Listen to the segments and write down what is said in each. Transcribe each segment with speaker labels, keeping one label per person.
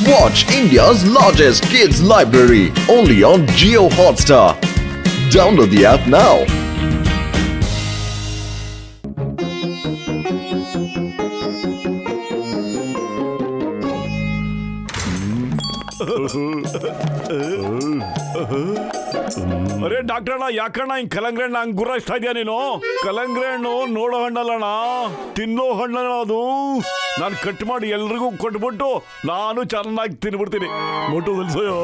Speaker 1: Watch India's largest kids library only on Jio Hotstar. Download the app now.
Speaker 2: ಅರೆ doctor ಅಣ್ಣ ಯಾಕಣ್ಣ ಹಿಂಗ್ ಕಲಂಗ್ರಿ ಹಣ್ಣು ಹಂಗ್ ಗುರಾಯಿಸ್ತಾ ಇದೆಯಾ ನೀನು? ಕಲಂಗ್ರಿ ಹಣ್ಣು ನೋಡೋ ಹಣ್ಣಲ್ಲಣ್ಣ, ತಿನ್ನೋ ಹಣ್ಣಣ್ಣ ಅದು. ನಾನು ಕಟ್ ಮಾಡಿ ಎಲ್ರಿಗೂ ಕೊಟ್ಬಿಟ್ಟು ನಾನು ಚೆನ್ನಾಗಿ ತಿನ್ಬಿಡ್ತೀನಿ. ಮೊಟ್ಟು ನಿಲ್ಸೋಯೋ.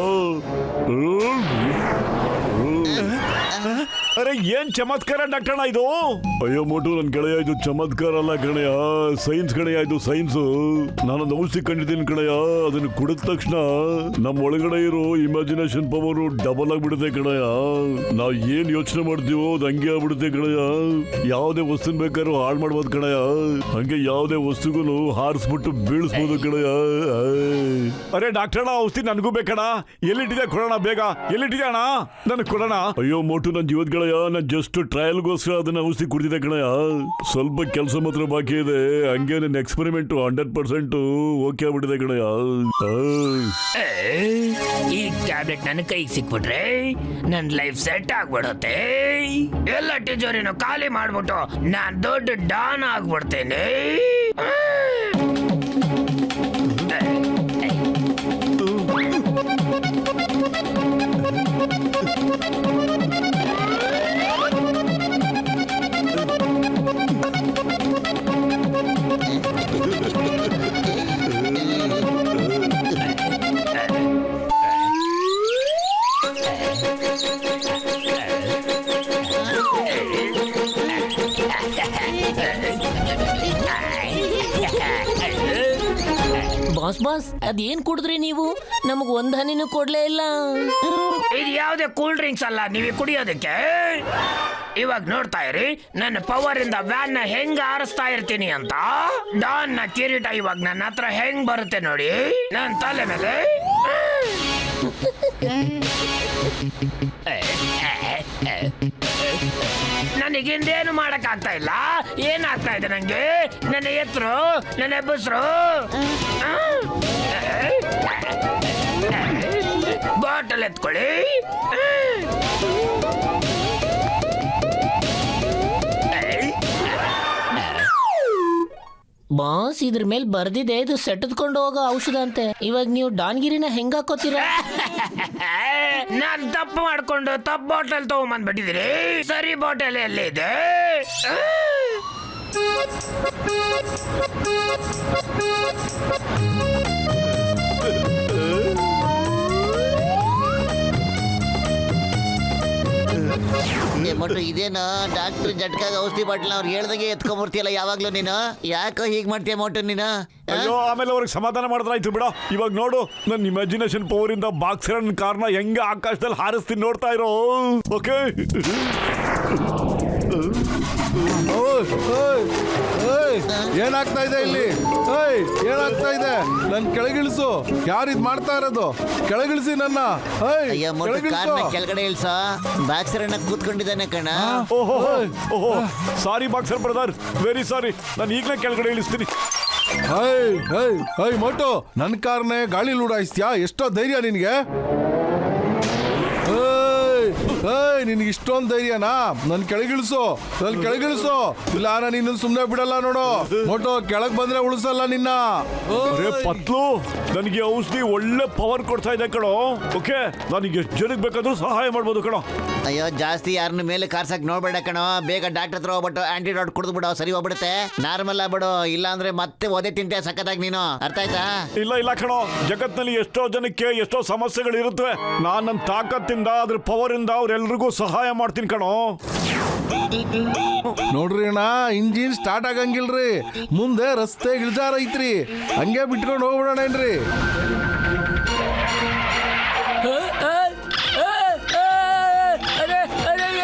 Speaker 2: ಅರೆ ಏನ್ ಚಮತ್ಕಾರ ಡಾಕ್ಟರ್ ಅಣ್ಣ ಇದು? ಅಯ್ಯೋ ಮೋಟು ನನ್ ಗೆಳೆಯ, ಇದು ಚಮತ್ಕಾರ ಅಲ್ಲ ಕಣಯ್ಯ, ಸೈನ್ಸ್ ಕಣಯ್ಯ, ಇದು ಸೈನ್ಸ್. ನಾನೊಂದು ಔಷಧಿ ಕಂಡಿದ್ದೀನಿ ಕಣಯ್ಯ, ಅದನ್ನ ಕುಡಿದ ತಕ್ಷಣ ನಮ್ಮ ಒಳಗಡೆ ಇರೋ ಇಮ್ಯಾಜಿನೇಷನ್ ಪವರ್ ಡಬಲ್ ಆಗ್ಬಿಡುತ್ತೆ ಕಣಯ್ಯ. ನಾವ್ ಏನ್ ಯೋಚನೆ ಮಾಡ್ತೀವೋ ಅದು ಹಂಗೆ ಆಗ್ಬಿಡುತ್ತೆ ಕಣಯ್ಯ. ಯಾವ್ದೇ ವಸ್ತುನ ಬೇಕಾದ್ರೂ ಹಾಳು ಮಾಡ್ಬೋದು ಕಣಯ್ಯ, ಹಂಗೆ ಯಾವ್ದೇ ವಸ್ತುಗೂ ಹಾರಿಸ್ಬಿಟ್ಟು ಬೀಳಿಸ್ಬೋದು ಕಣಯ್ಯ. ಅರೆ ಡಾಕ್ಟರ್ ಅಣ್ಣ ಔಷಧಿ ನನಗೂ ಬೇಕಣ್ಣ, ಎಲ್ಲಿಟ್ಟಿದೆ ಕೊಡೋಣ ಬೇಗ, ಎಲ್ಲಿಟ್ಟಿದೆ ಅಣ್ಣ ನನಗೆ ಕೊಡೋಣ. ಅಯ್ಯೋ ಮೋಟು ನನ್ನ ಜೀವದ ಗೆಳೆಯ, ನಾನು ಜಸ್ಟ್ ಟ್ರಯಲ್ಗೋಸ್ಕರ ಅದನ್ನ ಔಷಧಿ ಕುಡಿದಿದೆ ಕಣಯ್ಯ. ಸ್ವಲ್ಪ ಕೆಲಸ ಮಾತ್ರ ಬಾಕಿ ಇದೆ, ಹಂಗೆ ನನ್ನ ಎಕ್ಸ್ಪೆರಿಮೆಂಟ್ 100% ಓಕೆ ಆಗ್ಬಿಟ್ಟಿದೆ ಕಣಯ್ಯ.
Speaker 3: ಈ ಟ್ಯಾಬ್ಲೆಟ್ ನನ್ನ ಕೈಗೆ ಸಿಕ್ಬಿಟ್ರೆ ನನ್ನ ಲೈಫ್ ಸೆಟ್ ಆಗ್ಬಿಡುತ್ತೆ. ಎಲ್ಲ ಟೀಚರಿನ ಖಾಲಿ ಮಾಡ್ಬಿಟ್ಟು ನಾನ್ ದೊಡ್ಡ ಡಾನ್ ಆಗ್ಬಿಡ್ತೇನೆ.
Speaker 4: ಬಾಸ್ ಬಾಸ್ ಅದೇನ್ ಕುಡಿದ್ರಿ ನೀವು? ನಮಗ್ ಒಂದ್ ಹನಿನೂ ಕೊಡ್ಲೇ ಇಲ್ಲ.
Speaker 3: ಇದು ಯಾವುದೇ ಕೂಲ್ ಡ್ರಿಂಕ್ಸ್ ಅಲ್ಲ ನೀವೇ ಕುಡಿಯೋದಕ್ಕೆ. ಇವಾಗ ನೋಡ್ತಾ ಇರಿ ನನ್ನ ಪವರ್ ಇಂದ ವ್ಯಾನ್ ನ ಹೆಂಗ್ ಆರಿಸ್ತಾ ಇರ್ತೀನಿ ಅಂತ. ಡಾನ್ ನ ಕಿರೀಟ ಇವಾಗ ನನ್ನ ಹತ್ರ ಹೆಂಗ್ ಬರುತ್ತೆ ನೋಡಿ, ನನ್ನ ತಲೆ ಮೇಲೆ. ನನಗಿಂದೇನು ಮಾಡಕ್ ಆಗ್ತಾ ಇಲ್ಲ. ಏನಾಗ್ತಾ ಇದೆ ನಂಗೆ? ನನ್ನ ಎತ್ತರು, ನನ್ನ ಹೆಬ್ಬಸರು. ಬಾಟಲ್ ಎತ್ಕೊಳ್ಳಿ.
Speaker 4: ಬಾಸ್ ಇದ್ರ ಮೇಲೆ ಬರ್ದಿದೆ ಇದು ಸೆಟದ್ಕೊಂಡು ಹೋಗೋ ಔಷಧ ಅಂತೆ. ಇವಾಗ ನೀವು ಡಾನ್ಗಿರಿನ ಹೆಂಗ್ ಹಾಕೋತೀರಾ?
Speaker 3: ನಾನ್ ತಪ್ಪು ಮಾಡ್ಕೊಂಡು ತಪ್ಪು ಬಾಟಲ್ ತಗೊಂಬಂದ್ಬಿಟ್ಟಿದ್ದೀರಿ. ಸರಿ ಬಾಟಲ್ ಎಲ್ಲಿದೆ?
Speaker 5: ಮಟ್ಟು ಇದೇನು ಡಾಕ್ಟರ್ ಜಟ್ಕಾಗ ಔಷಧಿ ಬಾಟ್ಲ ಅವ್ರು ಹೇಳ್ದಂಗೆ ಎತ್ಕೊಂಡ್ಬರ್ತೀಯಲ್ಲ ಯಾವಾಗ್ಲೂ ನೀನು. ಯಾಕೋ ಹೀಗ್ ಮಾಡ್ತೀಯ ಮೋಟು ನೀನು?
Speaker 2: ಅಯ್ಯೋ ಆಮೇಲೆ ಅವ್ರಿಗೆ ಸಮಾಧಾನ ಮಾಡಿದ್ರಾಯ್ತು ಬಿಡ. ಇವಾಗ ನೋಡು ನನ್ನ ಇಮ್ಯಾಜಿನೇಷನ್ ಪವರ್ ಇಂದ ಬಾಕ್ಸರನ್ ಕಾರ್ನ ಹೆಂಗ ಆಕಾಶದಲ್ಲಿ ಹಾರಿಸ್ತೀನಿ ನೋಡ್ತಾ ಇರೋ. ಓಕೆ
Speaker 6: ಏನಾಗ್ತಾ ಇದೆ ಇಲ್ಲಿ? ಏನಾಗ್ತಾ ಇದೆ? ನನ್ ಕೆಳಗಿಳಿಸು. ಯಾರು ಇದ್ ಮಾಡ್ತಾ ಇರೋದು? ಕೆಳಗಿಳಿಸಿ ನನ್ನ.
Speaker 5: ಅಯ್ಯ ಮೋಟು ಕಾರ್ನ ಕೆಳಗಡೆ ಇಳ್ಸ. ಬಾಕ್ಸರನ್ನ ಕೂತ್ಕೊಂಡಿದ್ದಾನೆ ಕಣ.
Speaker 2: ಓಹೋ ಸಾರಿ ಬಾಕ್ಸರ್ ಬ್ರದರ್, ವೆರಿ ಸಾರಿ. ನಾನು ಈಗಲೇ ಕೆಳಗಡೆ ಇಳಿಸ್ತೀನಿ.
Speaker 6: ಮೋಟು ನನ್ನ ಕಾರ್ನೆ ಗಾಳಿ ಲೂಡಾಯಿಸ್ತೀಯಾ? ಎಷ್ಟೋ ಧೈರ್ಯ ನಿನ್ಗೆ? ನಿನ್ಗೆ ಇಷ್ಟೊಂದು ಧೈರ್ಯನಾ? ನನ್ ಕೆಳಗಿಳಿಸು, ನನ್ ಕೆಳಗಿಳಿಸು. ಇಲ್ಲ ನಾನು ನಿನ್ನ ಸುಮ್ನೆ ಬಿಡಲ್ಲ ನೋಡು. ಮೋಟು ಕೆಳಗ್ ಬಂದ್ರೆ ಉಳಿಸಲ್ಲ ನಿನ್ನ.
Speaker 2: ಪತ್ಲು ನನಗೆ ಔಷಧಿ ಒಳ್ಳೆ ಪವರ್ ಕೊಡ್ತಾ ಇದೆ ಕಣೋ. ಓಕೆ ನನಗೆ ಎಷ್ಟು ಜನಕ್ಕೆ ಬೇಕಾದ್ರೂ ಸಹಾಯ ಮಾಡ್ಬೋದು ಕಣೋ.
Speaker 5: ಅಯ್ಯೋ ಜಾಸ್ತಿ ಯಾರನ್ನ ಮೇಲೆ ಕಾರ್ಸಕ್ ನೋಡ್ಬೇಡ ಕಣೋ. ಬೇಗ ಡಾಕ್ಟರ್ ಹತ್ರ ಹೋಗ್ಬಿಟ್ಟು ಆಂಟಿಡೋಟ್ ಕುಡಿದು ಬಿಡು, ಸರಿ ಹೋಗ್ಬಿಡುತ್ತೆ. ನಾರ್ಮಲ್ ಆಗ್ಬಿಡು, ಇಲ್ಲ ಅಂದ್ರೆ ಮತ್ತೆ ಒದೆ ತಿಂತೆ ಸಖತ್ತಾಗಿ ನೀನು. ಅರ್ಥ ಆಯ್ತಾ?
Speaker 2: ಇಲ್ಲ ಕಣೋ, ಜಗತ್ನಲ್ಲಿ ಎಷ್ಟೋ ಜನಕ್ಕೆ ಎಷ್ಟೋ ಸಮಸ್ಯೆಗಳು ಇರುತ್ತವೆ. ನಾನು ನನ್ನ ತಾಕತ್ತಿಂದ ಅದ್ರ ಪವರ್ ಇಂದ ಅವ್ರೆಲ್ರಿಗೂ ಸಹಾಯ ಮಾಡ್ತೀನಿ ಕಣೋ.
Speaker 6: ನೋಡ್ರಿ ಅಣ್ಣ, ಇಂಜಿನ್ ಸ್ಟಾರ್ಟ್ ಆಗಂಗಿಲ್ರಿ. ಮುಂದೆ ರಸ್ತೆ ಇಳಿಜಾರ ಐತ್ರಿ, ಹಂಗೆ ಬಿಟ್ಕೊಂಡು ಹೋಗ್ಬಿಡೋಣ ಏನ್ರಿ?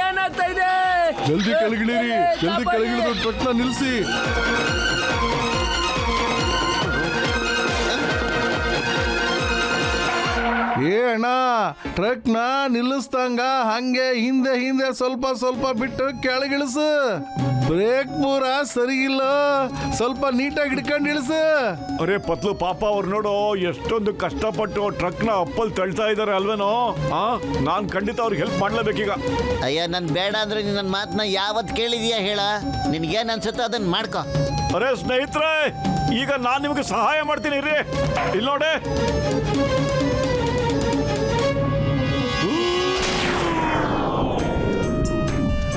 Speaker 4: ಏನಾಗ್ತಾ ಇದೆ?
Speaker 6: ಜಲ್ದಿ ಕೆಳಗಿಳಿರಿ, ಜಲ್ದಿ ಕೆಳಗಿಳಿದು ಟ್ರಕ್ನ ನಿಲ್ಸಿ. ಏ ಅಣ್ಣ, ಟ್ರಕ್ನ ನಿಲ್ಲಿಸ್ದಂಗ ಹಂಗೆ ಹಿಂದೆ ಹಿಂದೆ ಸ್ವಲ್ಪ ಸ್ವಲ್ಪ ಬಿಟ್ಟು ಕೆಳಗಿಳಿಸು. ಬ್ರೇಕ್ ಪೂರ ಸರಿ ಇಲ್ಲ, ಸ್ವಲ್ಪ ನೀಟಾಗಿ ಹಿಡ್ಕೊಂಡು ಇಳಿಸು.
Speaker 2: ಅರೆ ಪತ್ಲು ಪಾಪ ಅವ್ರು ನೋಡು ಎಷ್ಟೊಂದು ಕಷ್ಟಪಟ್ಟು ಟ್ರಕ್ ನ ಅಪ್ಪಲ್ ತಳ್ತಾ ಇದಾರೆ ಅಲ್ವೇನೋ. ನಾನ್ ಖಂಡಿತ ಅವ್ರಿಗೆ ಹೆಲ್ಪ್ ಮಾಡ್ಲೇಬೇಕೀಗ.
Speaker 5: ಅಯ್ಯ ನನ್ ಬೇಡ ಅಂದ್ರೆ ನೀನ್ ನನ್ನ ಮಾತನ್ನ ಯಾವತ್ ಕೇಳಿದೀಯಾ ಹೇಳ? ನಿನ್ಗೇನ್ ಅನ್ಸುತ್ತೋ ಅದನ್ನ ಮಾಡ್ಕೊ.
Speaker 2: ಅರೆ ಸ್ನೇಹಿತರೆ, ಈಗ ನಾನ್ ನಿಮಗೆ ಸಹಾಯ ಮಾಡ್ತೀನಿ ರೀ. ಇಲ್ಲಿ ನೋಡಿ,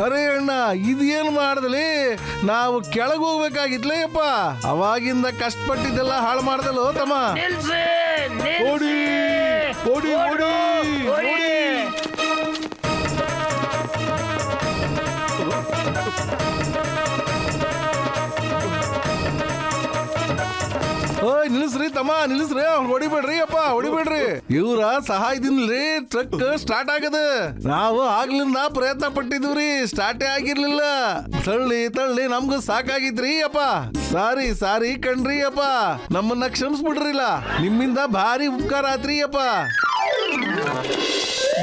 Speaker 6: ಅರೆ ಅಣ್ಣ, ಇದೇನು ಮಾಡ್ದಲಿ? ನಾವು ಕೆಳಗೆ ಹೋಗ್ಬೇಕಾಗಿತ್ಲೇಪ್ಪ. ಅವಾಗಿಂದ ಕಷ್ಟಪಟ್ಟಿದ್ದೆಲ್ಲ ಹಾಳು ಮಾಡ್ದಲ್ಲ ತಮ್ಮ.
Speaker 3: ನಿಲ್ಸಿ,
Speaker 6: ಓಡಿ, ಓಡಿ, ಓಡಿ, ಓಡಿ. ಓಯ್ ನಿಲ್ಲಿಸ್ರಿ ತಮ್ಮ, ನಿಲ್ಲಿಸ್ರಿ. ಅವ್ನು ಹೊಡಿಬೇಡ್ರಿ ಅಪ್ಪ, ಹೊಡಿಬೇಡ್ರಿ. ಇವ್ರ ಸಹಾಯದಿಂದಲೇ ಟ್ರಕ್ ಸ್ಟಾರ್ಟ್ ಆಗದ. ನಾವು ಆಗ್ಲಿಂದ ಪ್ರಯತ್ನ ಪಟ್ಟಿದ್ವಿ, ಸ್ಟಾರ್ಟೇ ಆಗಿರ್ಲಿಲ್ಲ. ತಳ್ಳಿ ತಳ್ಳಿ ನಮ್ಗೂ ಸಾಕಾಗಿದ್ರಿ ಅಪ್ಪ. ಸಾರಿ ಕಣ್ರಿ ಅಪ್ಪ, ನಮ್ಮನ್ನ ಕ್ಷಮಿಸ್ಬಿಡ್ರಿಲ್ಲ. ನಿಮ್ಮಿಂದ ಭಾರಿ ಉಪಕಾರ ಆತ್ರಿ ಅಪ್ಪ.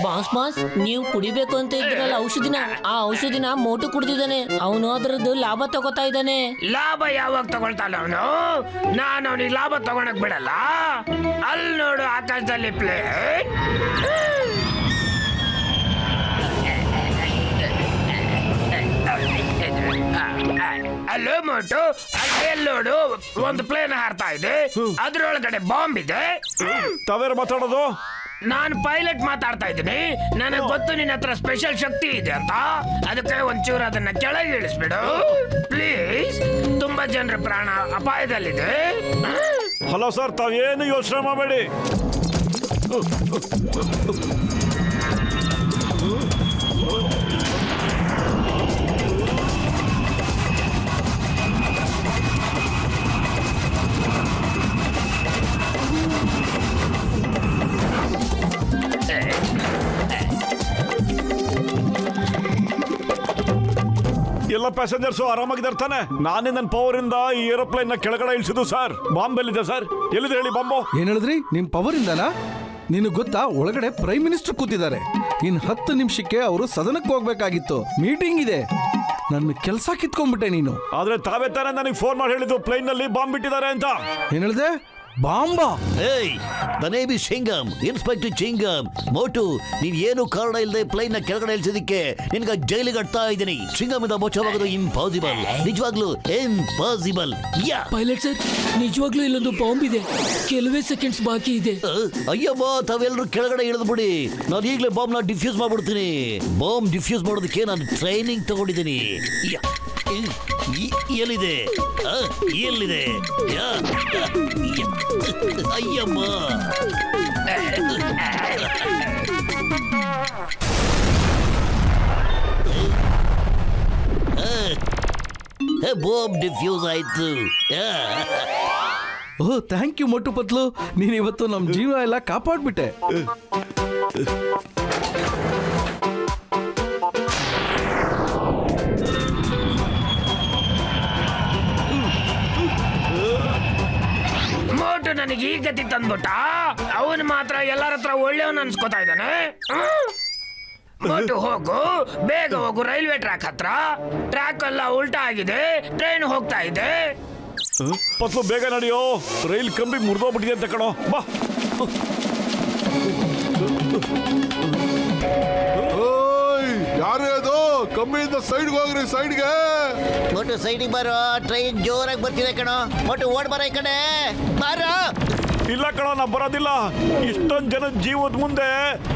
Speaker 4: ಬಾಸ್ ನೀವು ಕುಡಿಬೇಕು ಅಂತ ಇದ್ರಲ್ಲ ಔಷಧಿನ, ಆ ಔಷಧಿನ ಮೋಟು ಕುಡ್ದಿದ್ದಾನೆ. ಅವನು ಅದರದ್ದು ಲಾಭ ತಗೋತಾ ಇದ್ದಾನೆ.
Speaker 3: ಲಾಭ ಯಾವಾಗ ತಗೊಳ್ತಾನ ಅವನು? ನಾನು ಅವನಿಗೆ ಲಾಭ ತಗೊಳಕ್ ಬಿಡಲ್ಲ. ಅಲ್ಲಿ ನೋಡು ಆಕಾಶದಲ್ಲಿ ಪ್ಲೇನ್. ಅಲ್ಲೋ ಮೋಟು, ಅಲ್ಲಿ ನೋಡು ಒಂದು ಪ್ಲೇನ್ ಹಾರ್ತಾ ಇದೆ, ಅದ್ರೊಳಗಡೆ ಬಾಂಬ್ ಇದೆ.
Speaker 2: ತಾವೇರು ಮಾತಾಡೋದು?
Speaker 3: ನಾನು ಪೈಲಟ್ ಮಾತಾಡ್ತಾ ಇದ್ದೀನಿ. ನನಗೆ ಗೊತ್ತು ನಿನ್ನ ಹತ್ರ ಸ್ಪೆಷಲ್ ಶಕ್ತಿ ಇದೆ ಅಂತ. ಅದಕ್ಕೆ ಒಂಚೂರು ಅದನ್ನ ಕೆಳಗೆ ಇಳಿಸ್ಬಿಡು ಪ್ಲೀಸ್. ತುಂಬಾ ಜನರ ಪ್ರಾಣ ಅಪಾಯದಲ್ಲಿದೆ.
Speaker 2: ಹಲೋ ಸರ್, ತಾವೇನು ಯೋಚನೆ ಮಾಡಬೇಡಿ. ಎಲ್ಲ ಪ್ಯಾಸೆಂಜರ್ಸ್ ಆರಾಮಾಗಿದ್ದಾರೆ ತಾನೆ? ನಾನೇ ನನ್ನ ಪವರ್ ಇಂದ ಈ ಏರೋಪ್ಲೇನ್ ನ ಕೆಳಗಡೆ ಇಳಿಸಿದ್ದು ಸರ್. ಬಾಂಬ್ ಎಲ್ಲಿದೆ ಸರ್? ಎಲ್ಲಿದೆ ಹೇಳಿ ಬಾಂಬು?
Speaker 6: ಏನ್ ಹೇಳಿದ್ರಿ? ನಿಮ್ ಪವರ್ ಇಂದನಾ? ನಿನಗೆ ಗೊತ್ತಾ, ಒಳಗಡೆ ಪ್ರೈಮ್ ಮಿನಿಸ್ಟರ್ ಕೂತಿದ್ದಾರೆ. ಇನ್ 10 ನಿಮಿಷಕ್ಕೆ ಅವರು ಸದನಕ್ಕೆ ಹೋಗ್ಬೇಕಾಗಿತ್ತು, ಮೀಟಿಂಗ್ ಇದೆ. ನನ್ನ ಕೆಲಸ ಕಿತ್ಕೊಂಡ್ಬಿಟ್ಟೆ ನೀನು.
Speaker 2: ಆದ್ರೆ ತಾವೇ ತಾನೇ ನನಗೆ ಫೋನ್ ಮಾಡಿ ಹೇಳಿದ್ದು ಪ್ಲೇನ್ ನಲ್ಲಿ ಬಾಂಬ್ ಬಿಟ್ಟಿದ್ದಾರೆ ಅಂತ.
Speaker 6: ಏನ್ ಹೇಳಿದೆ? ಬಾಂಬಾ?
Speaker 7: ಏಯ್, the name is Chingum, inspector Chingum. Motu, ನೀನ್ ಏನು ಕಾರಣ ಇಲ್ಲದೆ ಪ್ಲೇನ್ ನ ಕೆಳಗಡೆ ಇಳಿಸೋದಕ್ಕೆ ನಿನ್ಗ ಜೈಲಿಗೆ ಅಡ್ತಾ ಇದ್ದೀನಿ. ಚಿಂಗಮ್ ಇಂದ ಬಚಾವಾಗೋದು ಇಂಪಾಸಿಬಲ್, ನಿಜವಾಗ್ಲೂ ಇಂಪಾಸಿಬಲ್. ಯಾ
Speaker 8: ಪೈಲಟ್ ಸರ್, ನಿಜವಾಗ್ಲೂ ಇಲ್ಲೊಂದು ಬಾಂಬ್ ಇದೆ. ಕೆಲವೇ ಸೆಕೆಂಡ್ಸ್ ಬಾಕಿ ಇದೆ.
Speaker 7: ಅಯ್ಯಮ್ಮ, ತಾವೆಲ್ಲರೂ ಕೆಳಗಡೆ ಇಳಿದು ಬಿಡಿ. ನಾನು ಈಗಲೇ ಬಾಂಬ್ ನ ಡಿಫ್ಯೂಸ್ ಮಾಡ್ಬಿಡ್ತೀನಿ. ಬಾಂಬ್ ಡಿಫ್ಯೂಸ್ ಮಾಡೋದಕ್ಕೆ ನಾನು ಟ್ರೈನಿಂಗ್ ತಗೊಂಡಿದ್ದೀನಿ. ಎಲ್ಲಿದೆ? ಎಲ್ಲಿದೆ? ಅಯ್ಯಮ್ಮ, ಬಾಂಬ್ ಡಿಫ್ಯೂಸ್ ಆಯ್ತು.
Speaker 6: ಓಹ್, ಥ್ಯಾಂಕ್ ಯು ಮೊಟ್ಟು ಪತ್ಲು. ನೀನ್ ಇವತ್ತು ನಮ್ ಜೀವ ಎಲ್ಲ ಕಾಪಾಡ್ಬಿಟ್ಟೆ.
Speaker 3: ಮೋಟು ನನಗೆ ಈ ಗತಿ ತಂದ್ಬಿಟ್ಟ. ಅವನು ಮಾತ್ರ ಎಲ್ಲರ ಹತ್ರ ಒಳ್ಳೆಯವನು ಅನ್ಸ್ಕೊತಾ ಇದ್ದಾನೆ. ಮೋಟು ಹೋಗು, ಬೇಗ ಹೋಗು ರೈಲ್ವೆ ಟ್ರ್ಯಾಕ್ ಹತ್ರ. ಟ್ರ್ಯಾಕ್ ಎಲ್ಲ ಉಲ್ಟಾ ಆಗಿದೆ, ಟ್ರೈನ್ ಹೋಗ್ತಾ ಇದೆ.
Speaker 2: ಪತ್ಲು ಬೇಗ ನಡೆಯೋ, ರೈಲ್ ಕಂಬಿ ಮುರಿದೋಗ್ಬಿಟ್ಟಿದೆ ಅಂತ ಕಣೋ. ಬಾ.
Speaker 6: ಯಾರೇ ಅದು? ಕಂಬಿಯಿಂದ ಸೈಡ್ಗೆ ಹೋಗ್ರಿ, ಸೈಡ್ಗೆ.
Speaker 5: ಮೋಟು ಸೈಡಿಗೆ ಬರೋ, ಟ್ರೈನ್ ಜೋರಾಗಿ ಬರ್ತಿದೆ ಕಣೋ. ಮೋಟು ಓಡ್ ಬರೋ ಈ ಕಡೆ ಬಾರೋ.
Speaker 2: ಇಲ್ಲ ಕಣೋ, ನಾ ಬರೋದಿಲ್ಲ. ಇಷ್ಟೊಂದು ಜನ ಜೀವದ ಮುಂದೆ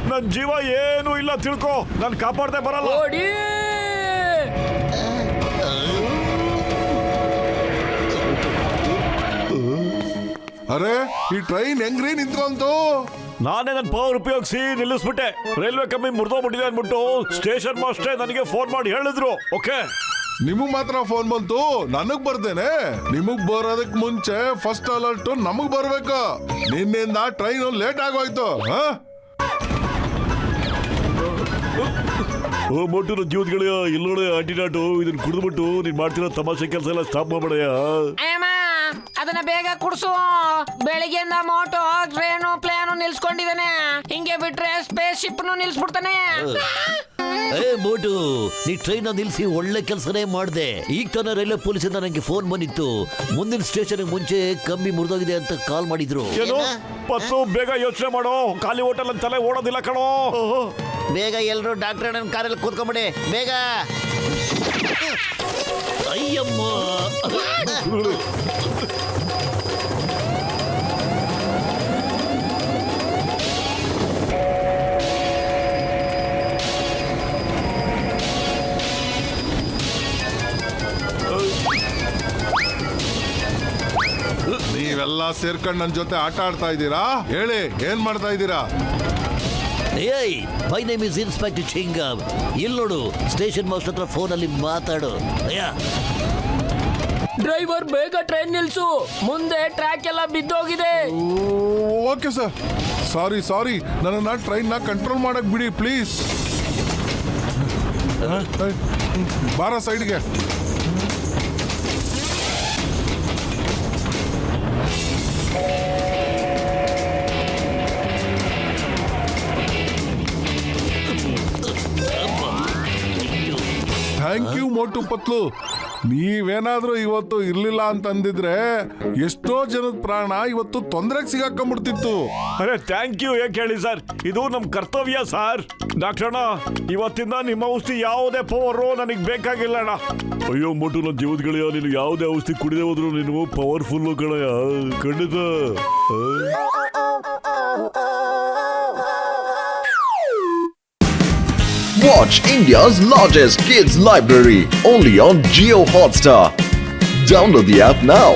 Speaker 2: ನನ್ನ ಜೀವ ಏನೂ ಇಲ್ಲ ತಿಳ್ಕೊ. ನಾನು ಕಾಪಾಡ್ದೆ ಬರಲ್ಲ.
Speaker 6: ಅರೆ, ಈ ಟ್ರೈನ್ ಹೆಂಗ್ರಿ ನಿಂತ್ಕೊಂತು?
Speaker 2: ನಾನೇ ನನ್ನ ಪವರ್ ಉಪಯೋಗಿಸಿ ನಿಲ್ಲಿಸ್ಬಿಟ್ಟೆ. ರೈಲ್ವೆ ಕಂಬಿ ಮುರಿದೋಗ್ಬಿಟ್ಟಿದೆ ಅಂದ್ಬಿಟ್ಟು ಸ್ಟೇಷನ್ ಮಾಸ್ಟರ್ ನನಗೆ ಫೋನ್ ಮಾಡಿ ಹೇಳಿದ್ರು. ಓಕೆ,
Speaker 6: ನಿಮಗ್ ಮಾತ್ರ ಫೋನ್ ಬಂತು, ನನಗ್ ಬರ್ದೇನೆ? ನಿಮಗ್ ಬರೋದಕ್ ಮುಂಚೆ ಫಸ್ಟ್ ಅಲರ್ಟ್ ನಮಗ್ ಬರ್ಬೇಕು. ನಿನ್ನಿಂದ ಟ್ರೈನ್ ಲೇಟ್ ಆಗೋಯ್ತು.
Speaker 2: ಓ ಮೋಟು, ನನ್ನ ಜೀವದ ಗೆಳೆಯ, ಇಲ್ಲೋಡೆ ಆಂಟಿನಾಟು, ಇದನ್ನ ಕುಡಿದ್ಬಿಟ್ಟು ನೀನ್ ಮಾಡ್ತಿರೋ ತಮಾಷೆ ಕೆಲಸ ಎಲ್ಲ ಸ್ಟಾಪ್ ಮಾಡ್ಬೇಡಯ್ಯ.
Speaker 4: ಅದನ್ನ ಬೇಗ ಕುಡ್ಸು. ಬೆಳಿಗ್ಗೆಯಿಂದ ಮೋಟೋ ಟ್ರೈನು ಪ್ಲೇನು ನಿಲ್ಸ್ಕೊಂಡಿದ್ದಾನೆ. ಹಿಂಗೆ ಬಿಟ್ರೆ ಸ್ಪೇಸ್ ಶಿಪ್ ನಿಲ್ಸ್ಬಿಡ್ತಾನೆ.
Speaker 7: ಮೋಟು ನೀ ಟ್ರೈನ್ ನಿಲ್ಸಿ ಒಳ್ಳೆ ಕೆಲಸನೇ ಮಾಡ್ದೆ. ಈಗ ತಾನೇ ರೈಲ್ವೆ ಪೊಲೀಸಿಂದ ನಂಗೆ ಫೋನ್ ಬಂದಿತ್ತು. ಮುಂದಿನ ಸ್ಟೇಷನ್ ಮುಂಚೆ ಕಂಬಿ ಮುರಿದೋಗಿದೆ ಅಂತ ಕಾಲ್ ಮಾಡಿದ್ರು.
Speaker 2: ಏನು ಪತ್ತು ಬೇಗ ಯೋಚನೆ ಮಾಡೋ, ಖಾಲಿ ಹೋಟೆಲ್ ಅಂತ ತಲೆ ಓಡೋದಿಲ್ಲ ಕಣೋ.
Speaker 5: ಬೇಗ ಎಲ್ರು ಡಾಕ್ಟರ್ ನನ್ನ ಕಾರಲ್ಲಿ ಕೂತ್ಕೊಂಬಿಡಿ ಬೇಗ.
Speaker 7: ಅಯ್ಯಮ್ಮ,
Speaker 6: ನೀವೆಲ್ಲ ಸೇರ್ಕೊಂಡು ನನ್ನ ಜೊತೆ ಆಟ ಆಡ್ತಾ ಇದ್ದೀರಾ? ಹೇಳಿ, ಏನ್ ಮಾಡ್ತಾ ಇದ್ದೀರಾ?
Speaker 7: ಏಯ್, ಮೈ ನೇಮ್ ಇಸ್ ಇನ್ಸ್ಪೆಕ್ಟರ್ ಚಿಂಗಮ್. ಇಲ್ಲಿ ನೋಡು, ಸ್ಟೇಷನ್ ಮಾಸ್ಟರ್ ಹತ್ರ ಫೋನಲ್ಲಿ ಮಾತಾಡು. ಅಯ್ಯ,
Speaker 8: ಡ್ರೈವರ್ ಬೇಗ ಟ್ರೈನ್ ನಿಲ್ಸು, ಮುಂದೆ ಟ್ರ್ಯಾಕ್ ಎಲ್ಲ ಬಿದ್ದೋಗಿದೆ.
Speaker 6: ಓಕೆ ಸರ್, ಸಾರಿ ನನ್ನನ್ನ ಟ್ರೈನ್ ನ ಕಂಟ್ರೋಲ್ ಮಾಡಕ್ ಬಿಡಿ ಪ್ಲೀಸ್. ಬಾರ ಸೈಡ್ಗೆ. Thank you Motu Patlu. ನೀವೇನಾದ್ರೂ ಇವತ್ತು ಇರ್ಲಿಲ್ಲ ಅಂತಂದಿದ್ರೆ ಎಷ್ಟೋ ಜನದ ಪ್ರಾಣ ಇವತ್ತು ತೊಂದರೆಗೆ ಸಿಗಾಕೊಂಡ್ಬಿಡ್ತಿತ್ತು.
Speaker 2: ಅರೆ ಥ್ಯಾಂಕ್ ಯು ಯಾಕೆ ಹೇಳಿ ಸರ್, ಇದು ನಮ್ ಕರ್ತವ್ಯ ಸರ್. ಡಾಕ್ಟರ್ ಅಣ್ಣ, ಇವತ್ತಿಂದ ನಿಮ್ಮ ಔಷಧಿ ಯಾವುದೇ ಪವರು ನನಗೆ ಬೇಕಾಗಿಲ್ಲ ಅಣ್ಣ. ಅಯ್ಯೋ ಮೋಟು, ನನ್ನ ಜೀವದ ಗೆಳೆಯ, ನೀನು ಯಾವುದೇ ಔಷಧಿ ಕುಡಿದೇ ಹೋದ್ರು ನೀನು ಪವರ್ಫುಲ್ ಗೆಳೆಯ, ಖಂಡಿತ.
Speaker 1: Watch India's largest kids library only on Geo Hotstar. Download the app now.